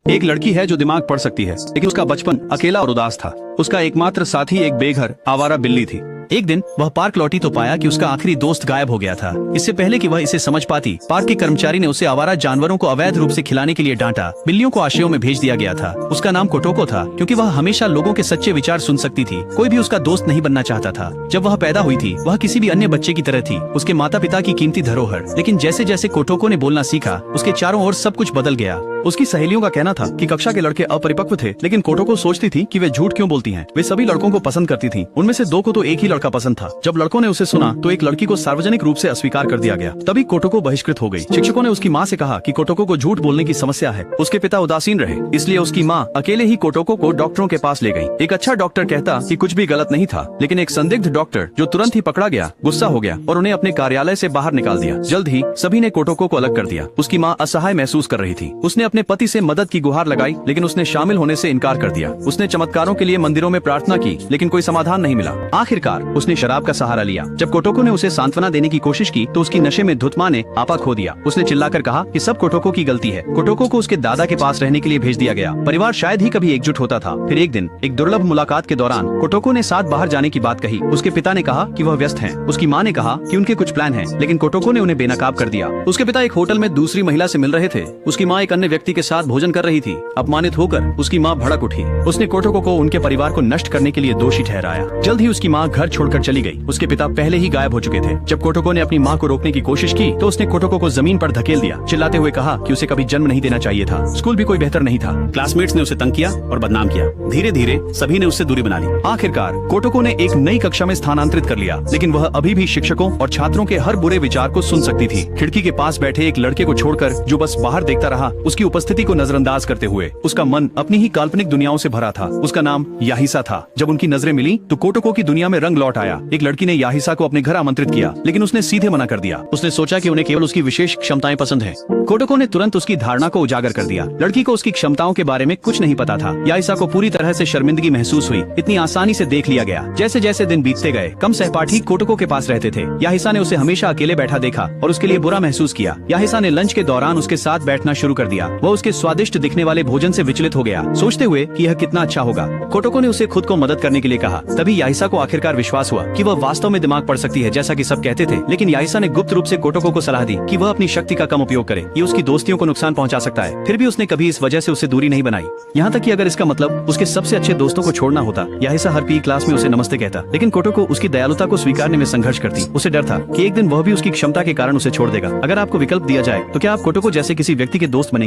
एक लड़की है जो दिमाग पढ़ सकती है, लेकिन उसका बचपन अकेला और उदास था। उसका एकमात्र साथी एक बेघर आवारा बिल्ली थी। एक दिन वह पार्क लौटी तो पाया कि उसका आखिरी दोस्त गायब हो गया था। इससे पहले कि वह इसे समझ पाती, पार्क के कर्मचारी ने उसे आवारा जानवरों को अवैध रूप से खिलाने के लिए डांटा। बिल्लियों को आश्रयों में भेज दिया गया था। उसका नाम कोटोको था, क्योंकि वह हमेशा लोगों के सच्चे विचार सुन सकती थी। कोई भी उसका दोस्त नहीं बनना चाहता था। जब वह पैदा हुई थी, वह किसी भी अन्य बच्चे की तरह थी, उसके माता पिता की कीमती धरोहर। लेकिन जैसे जैसे कोटोको ने बोलना सीखा, उसके चारों ओर सब कुछ बदल गया। उसकी सहेलियों का कहना था कि कक्षा के लड़के अपरिपक्व थे, लेकिन कोटोको सोचती थी कि वे झूठ क्यों बोलती हैं। वे सभी लड़कों को पसंद करती थी। उनमें से दो को तो एक ही लड़का पसंद था। जब लड़कों ने उसे सुना तो एक लड़की को सार्वजनिक रूप से अस्वीकार कर दिया गया। तभी कोटोको बहिष्कृत हो गई। शिक्षकों ने उसकी माँ से कहा कि कोटोको को झूठ बोलने की समस्या है। उसके पिता उदासीन रहे, इसलिए उसकी माँ अकेले ही कोटोको को डॉक्टरों के पास ले गई। एक अच्छा डॉक्टर कहता कि कुछ भी गलत नहीं था, लेकिन एक संदिग्ध डॉक्टर जो तुरंत ही पकड़ा गया गुस्सा हो गया और उन्हें अपने कार्यालय से बाहर निकाल दिया। जल्द ही सभी ने कोटोको को अलग कर दिया। उसकी माँ असहाय महसूस कर रही थी। उसने अपने पति से मदद की गुहार लगाई, लेकिन उसने शामिल होने से इनकार कर दिया। उसने चमत्कारों के लिए मंदिरों में प्रार्थना की, लेकिन कोई समाधान नहीं मिला। आखिरकार उसने शराब का सहारा लिया। जब कोटोको ने उसे सांत्वना देने की कोशिश की तो उसकी नशे में धुत माँ ने आपा खो दिया। उसने चिल्लाकर कहा कि सब कोटोको की गलती है। कोटोको को उसके दादा के पास रहने के लिए भेज दिया गया। परिवार शायद ही कभी एकजुट होता था। फिर एक दिन एक दुर्लभ मुलाकात के दौरान कोटोको ने साथ बाहर जाने की बात कही। उसके पिता ने कहा कि वह व्यस्त हैं। उसकी माँ ने कहा कि उनके कुछ प्लान हैं, लेकिन कोटोको ने उन्हें बेनकाब कर दिया। उसके पिता एक होटल में दूसरी महिला से मिल रहे थे। उसकी माँ एक अन्य व्यक्ति के साथ भोजन कर रही थी। अपमानित होकर उसकी माँ भड़क उठी। उसने कोटोको को उनके परिवार को नष्ट करने के लिए दोषी ठहराया। जल्द ही उसकी माँ घर छोड़कर चली गई। उसके पिता पहले ही गायब हो चुके थे। जब कोटोको ने अपनी माँ को रोकने की कोशिश की तो उसने कोटोको को जमीन पर धकेल दिया, चिल्लाते हुए कहा कि उसे कभी जन्म नहीं देना चाहिए था। स्कूल भी कोई बेहतर नहीं था। क्लासमेट्स ने उसे तंग किया और बदनाम किया। धीरे धीरे सभी ने उससे दूरी बना ली। आखिरकार कोटोको ने एक नई कक्षा में स्थानांतरित कर लिया, लेकिन वह अभी भी शिक्षकों और छात्रों के हर बुरे विचार को सुन सकती थी। खिड़की के पास बैठे एक लड़के को छोड़कर जो बस बाहर देखता रहा, उसकी उपस्थिति को नजरअंदाज करते हुए उसका मन अपनी ही काल्पनिक दुनियाओं से भरा था। उसका नाम याहिसा था। जब उनकी नजरें मिली तो कोटोको की दुनिया में रंग लौट आया। एक लड़की ने याहिसा को अपने घर आमंत्रित किया, लेकिन उसने सीधे मना कर दिया। उसने सोचा कि उन्हें केवल उसकी विशेष क्षमताएं पसंद हैं। कोटोको ने तुरंत उसकी धारणा को उजागर कर दिया। लड़की को उसकी क्षमताओं के बारे में कुछ नहीं पता था। याहिसा को पूरी तरह से शर्मिंदगी महसूस हुई। इतनी आसानी से देख लिया गया। जैसे जैसे दिन बीतते गए, कम सहपाठी कोटोको के पास रहते थे। याहिसा ने उसे हमेशा अकेले बैठा देखा और उसके लिए बुरा महसूस किया। याहिसा ने लंच के दौरान उसके साथ बैठना शुरू कर दिया। वह उसके स्वादिष्ट दिखने वाले भोजन से विचलित हो गया, सोचते हुए कि यह कितना अच्छा होगा। कोटोको ने उसे खुद को मदद करने के लिए कहा। तभी याहिसा को आखिरकार विश्वास हुआ कि वह वास्तव में दिमाग पढ़ सकती है, जैसा कि सब कहते थे। लेकिन याहिसा ने गुप्त रूप से कोटोको को सलाह दी कि वह अपनी शक्ति का कम उपयोग करे। ये उसकी दोस्तियों को नुकसान पहुंचा सकता है। फिर भी उसने कभी इस वजह से उससे दूरी नहीं बनाई। यहाँ तक कि अगर इसका मतलब उसके सबसे अच्छे दोस्तों को छोड़ना होता। याहिसा हर पी क्लास में उसे नमस्ते कहता, लेकिन कोटोको उसकी दयालुता को स्वीकारने में संघर्ष करती। उसे डर था कि एक दिन वह भी उसकी क्षमता के कारण उसे छोड़ देगा। अगर आपको विकल्प दिया जाए तो क्या आप कोटोको जैसे किसी व्यक्ति के दोस्त बनेंगे?